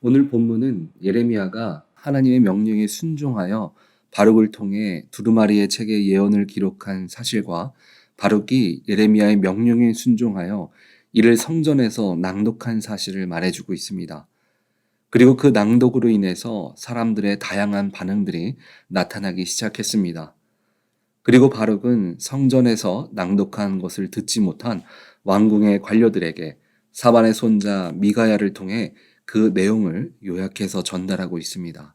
오늘 본문은 예레미야가 하나님의 명령에 순종하여 바룩을 통해 두루마리의 책에 예언을 기록한 사실과 바룩이 예레미야의 명령에 순종하여 이를 성전에서 낭독한 사실을 말해주고 있습니다. 그리고 그 낭독으로 인해서 사람들의 다양한 반응들이 나타나기 시작했습니다. 그리고 바룩은 성전에서 낭독한 것을 듣지 못한 왕궁의 관료들에게 사반의 손자 미가야를 통해 그 내용을 요약해서 전달하고 있습니다.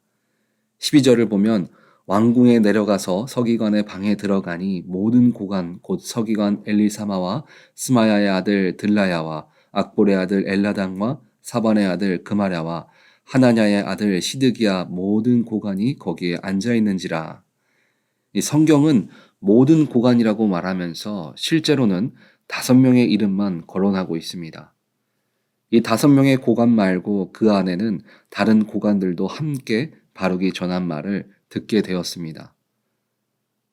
12절을 보면 왕궁에 내려가서 서기관의 방에 들어가니 모든 고관 곧 서기관 엘리사마와 스마야의 아들 들라야와 악볼의 아들 엘라당과 사반의 아들 그마랴와 하나냐의 아들 시드기야 모든 고관이 거기에 앉아 있는지라. 이 성경은 모든 고관이라고 말하면서 실제로는 5명의 이름만 거론하고 있습니다. 이 5명의 고관 말고 그 안에는 다른 고관들도 함께 바룩이 전한 말을 듣게 되었습니다.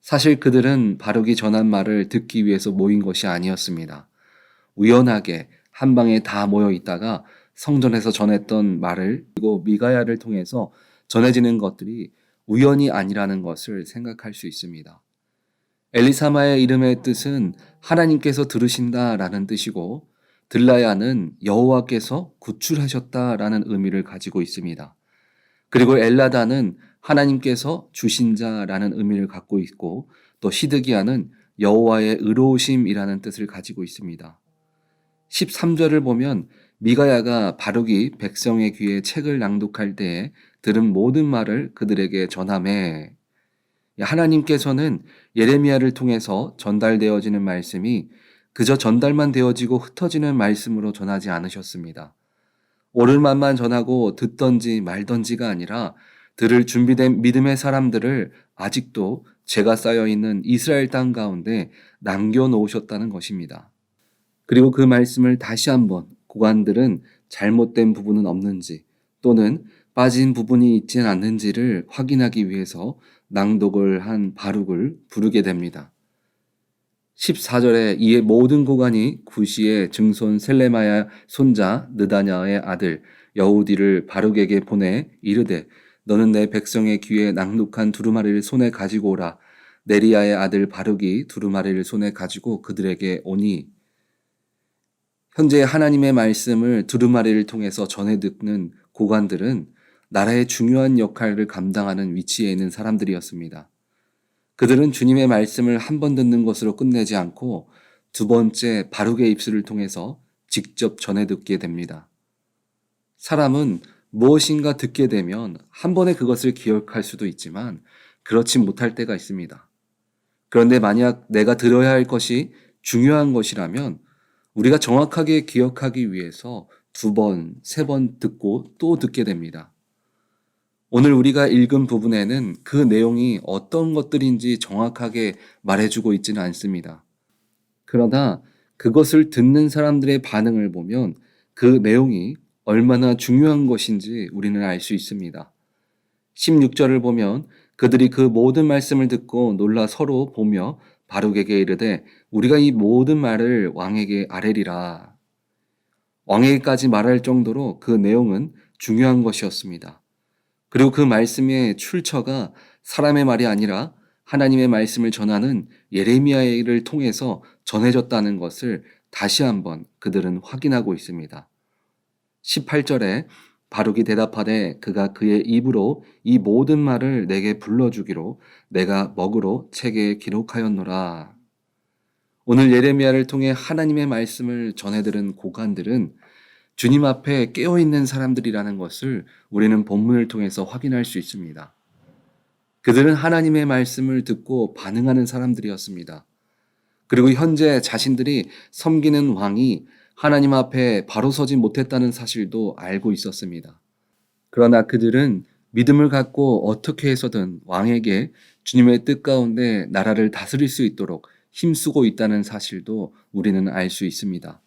사실 그들은 바룩이 전한 말을 듣기 위해서 모인 것이 아니었습니다. 우연하게 한 방에 다 모여 있다가 성전에서 전했던 말을 그리고 미가야를 통해서 전해지는 것들이 우연이 아니라는 것을 생각할 수 있습니다. 엘리사마의 이름의 뜻은 하나님께서 들으신다라는 뜻이고 들라야는 여호와께서 구출하셨다라는 의미를 가지고 있습니다. 그리고 엘라다는 하나님께서 주신 자라는 의미를 갖고 있고 또 시드기야는 여호와의 의로우심이라는 뜻을 가지고 있습니다. 13절을 보면 미가야가 바룩이 백성의 귀에 책을 낭독할 때에 들은 모든 말을 그들에게 전하매 하나님께서는 예레미야를 통해서 전달되어지는 말씀이 그저 전달만 되어지고 흩어지는 말씀으로 전하지 않으셨습니다. 옳은 말만 전하고 듣던지 말던지가 아니라 들을 준비된 믿음의 사람들을 아직도 죄가 쌓여있는 이스라엘 땅 가운데 남겨놓으셨다는 것입니다. 그리고 그 말씀을 다시 한번 고관들은 잘못된 부분은 없는지 또는 빠진 부분이 있진 않는지를 확인하기 위해서 낭독을 한 바룩을 부르게 됩니다. 14절에 이에 모든 고관이 구시의 증손 셀레마야 손자 느다냐의 아들 여우디를 바룩에게 보내 이르되 너는 내 백성의 귀에 낭독한 두루마리를 손에 가지고 오라. 네리야의 아들 바룩이 두루마리를 손에 가지고 그들에게 오니 현재 하나님의 말씀을 두루마리를 통해서 전해 듣는 고관들은 나라의 중요한 역할을 감당하는 위치에 있는 사람들이었습니다. 그들은 주님의 말씀을 한 번 듣는 것으로 끝내지 않고 두 번째 바룩의 입술을 통해서 직접 전해 듣게 됩니다. 사람은 무엇인가 듣게 되면 한 번에 그것을 기억할 수도 있지만 그렇지 못할 때가 있습니다. 그런데 만약 내가 들어야 할 것이 중요한 것이라면 우리가 정확하게 기억하기 위해서 2번, 3번 듣고 또 듣게 됩니다. 오늘 우리가 읽은 부분에는 그 내용이 어떤 것들인지 정확하게 말해주고 있지는 않습니다. 그러나 그것을 듣는 사람들의 반응을 보면 그 내용이 얼마나 중요한 것인지 우리는 알 수 있습니다. 16절을 보면 그들이 그 모든 말씀을 듣고 놀라 서로 보며 바룩에게 이르되 우리가 이 모든 말을 왕에게 아뢰리라. 왕에게까지 말할 정도로 그 내용은 중요한 것이었습니다. 그리고 그 말씀의 출처가 사람의 말이 아니라 하나님의 말씀을 전하는 예레미야를 통해서 전해졌다는 것을 다시 한번 그들은 확인하고 있습니다. 18절에 바룩이 대답하되 그가 그의 입으로 이 모든 말을 내게 불러주기로 내가 먹으로 책에 기록하였노라. 오늘 예레미야를 통해 하나님의 말씀을 전해들은 고관들은 주님 앞에 깨어있는 사람들이라는 것을 우리는 본문을 통해서 확인할 수 있습니다. 그들은 하나님의 말씀을 듣고 반응하는 사람들이었습니다. 그리고 현재 자신들이 섬기는 왕이 하나님 앞에 바로 서지 못했다는 사실도 알고 있었습니다. 그러나 그들은 믿음을 갖고 어떻게 해서든 왕에게 주님의 뜻 가운데 나라를 다스릴 수 있도록 힘쓰고 있다는 사실도 우리는 알 수 있습니다.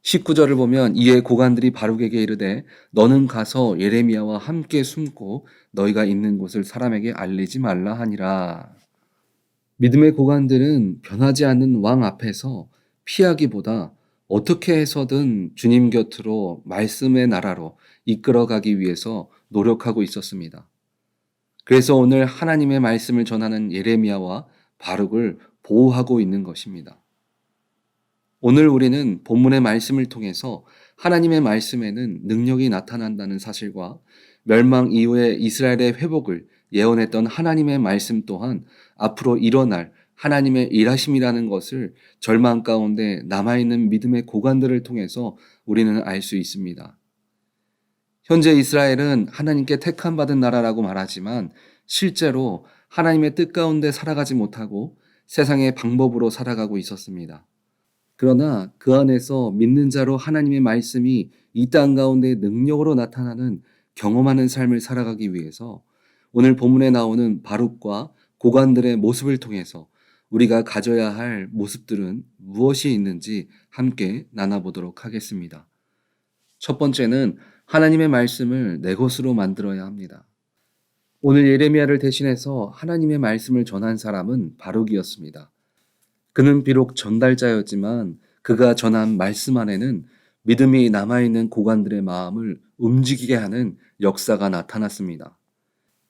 19절을 보면 이에 고관들이 바룩에게 이르되 너는 가서 예레미야와 함께 숨고 너희가 있는 곳을 사람에게 알리지 말라 하니라. 믿음의 고관들은 변하지 않는 왕 앞에서 피하기보다 어떻게 해서든 주님 곁으로 말씀의 나라로 이끌어가기 위해서 노력하고 있었습니다. 그래서 오늘 하나님의 말씀을 전하는 예레미야와 바룩을 보호하고 있는 것입니다. 오늘 우리는 본문의 말씀을 통해서 하나님의 말씀에는 능력이 나타난다는 사실과 멸망 이후에 이스라엘의 회복을 예언했던 하나님의 말씀 또한 앞으로 일어날 하나님의 일하심이라는 것을 절망 가운데 남아있는 믿음의 고관들을 통해서 우리는 알 수 있습니다. 현재 이스라엘은 하나님께 택함받은 나라라고 말하지만 실제로 하나님의 뜻 가운데 살아가지 못하고 세상의 방법으로 살아가고 있었습니다. 그러나 그 안에서 믿는 자로 하나님의 말씀이 이 땅 가운데 능력으로 나타나는 경험하는 삶을 살아가기 위해서 오늘 본문에 나오는 바룩과 고관들의 모습을 통해서 우리가 가져야 할 모습들은 무엇이 있는지 함께 나눠보도록 하겠습니다. 첫 번째는 하나님의 말씀을 내 것으로 만들어야 합니다. 오늘 예레미야를 대신해서 하나님의 말씀을 전한 사람은 바룩이었습니다. 그는 비록 전달자였지만 그가 전한 말씀 안에는 믿음이 남아있는 고관들의 마음을 움직이게 하는 역사가 나타났습니다.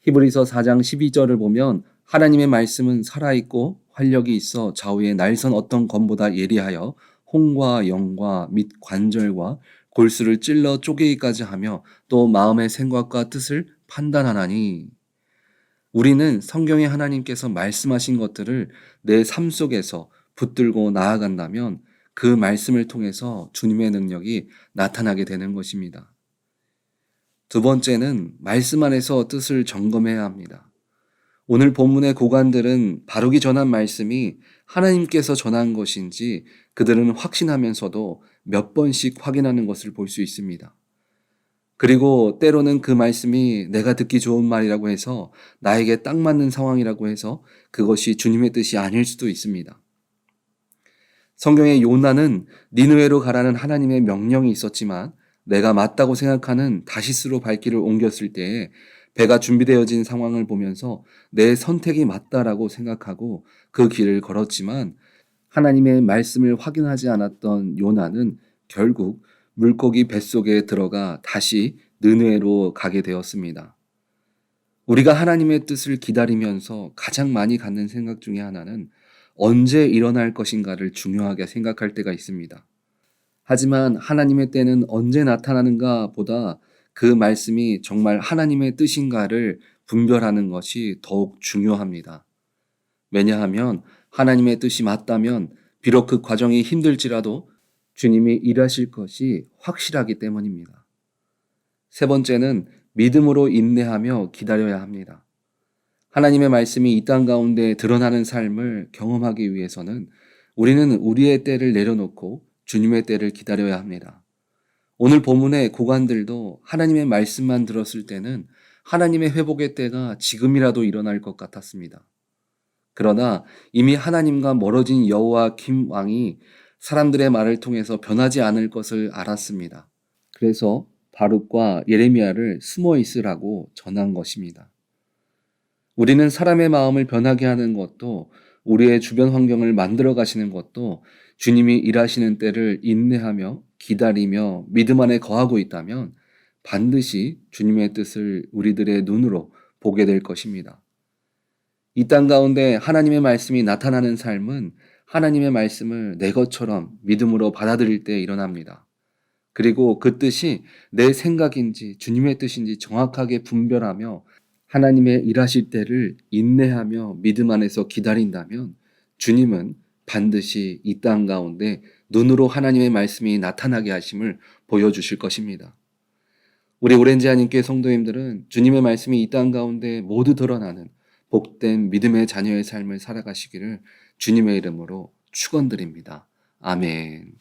히브리서 4장 12절을 보면 하나님의 말씀은 살아있고 활력이 있어 좌우에 날선 어떤 검보다 예리하여 홍과 영과 및 관절과 골수를 찔러 쪼개기까지 하며 또 마음의 생각과 뜻을 판단하나니. 우리는 성경에 하나님께서 말씀하신 것들을 내 삶 속에서 붙들고 나아간다면 그 말씀을 통해서 주님의 능력이 나타나게 되는 것입니다. 두 번째는 말씀 안에서 뜻을 점검해야 합니다. 오늘 본문의 고관들은 바룩이 전한 말씀이 하나님께서 전한 것인지 그들은 확신하면서도 몇 번씩 확인하는 것을 볼 수 있습니다. 그리고 때로는 그 말씀이 내가 듣기 좋은 말이라고 해서 나에게 딱 맞는 상황이라고 해서 그것이 주님의 뜻이 아닐 수도 있습니다. 성경의 요나는 니느웨로 가라는 하나님의 명령이 있었지만 내가 맞다고 생각하는 다시스로 발길을 옮겼을 때에 배가 준비되어진 상황을 보면서 내 선택이 맞다라고 생각하고 그 길을 걸었지만 하나님의 말씀을 확인하지 않았던 요나는 결국 물고기 뱃속에 들어가 다시 느느웨로 가게 되었습니다. 우리가 하나님의 뜻을 기다리면서 가장 많이 갖는 생각 중에 하나는 언제 일어날 것인가를 중요하게 생각할 때가 있습니다. 하지만 하나님의 때는 언제 나타나는가 보다 그 말씀이 정말 하나님의 뜻인가를 분별하는 것이 더욱 중요합니다. 왜냐하면 하나님의 뜻이 맞다면 비록 그 과정이 힘들지라도 주님이 일하실 것이 확실하기 때문입니다. 세 번째는 믿음으로 인내하며 기다려야 합니다. 하나님의 말씀이 이 땅 가운데 드러나는 삶을 경험하기 위해서는 우리는 우리의 때를 내려놓고 주님의 때를 기다려야 합니다. 오늘 본문의 고관들도 하나님의 말씀만 들었을 때는 하나님의 회복의 때가 지금이라도 일어날 것 같았습니다. 그러나 이미 하나님과 멀어진 여호와김 왕이 사람들의 말을 통해서 변하지 않을 것을 알았습니다. 그래서 바룩과 예레미야를 숨어 있으라고 전한 것입니다. 우리는 사람의 마음을 변하게 하는 것도 우리의 주변 환경을 만들어 가시는 것도 주님이 일하시는 때를 인내하며 기다리며 믿음 안에 거하고 있다면 반드시 주님의 뜻을 우리들의 눈으로 보게 될 것입니다. 이 땅 가운데 하나님의 말씀이 나타나는 삶은 하나님의 말씀을 내 것처럼 믿음으로 받아들일 때 일어납니다. 그리고 그 뜻이 내 생각인지 주님의 뜻인지 정확하게 분별하며 하나님의 일하실 때를 인내하며 믿음 안에서 기다린다면 주님은 반드시 이 땅 가운데 눈으로 하나님의 말씀이 나타나게 하심을 보여주실 것입니다. 우리 오렌지 하나님께 성도님들은 주님의 말씀이 이 땅 가운데 모두 드러나는 복된 믿음의 자녀의 삶을 살아가시기를 주님의 이름으로 축원드립니다. 아멘.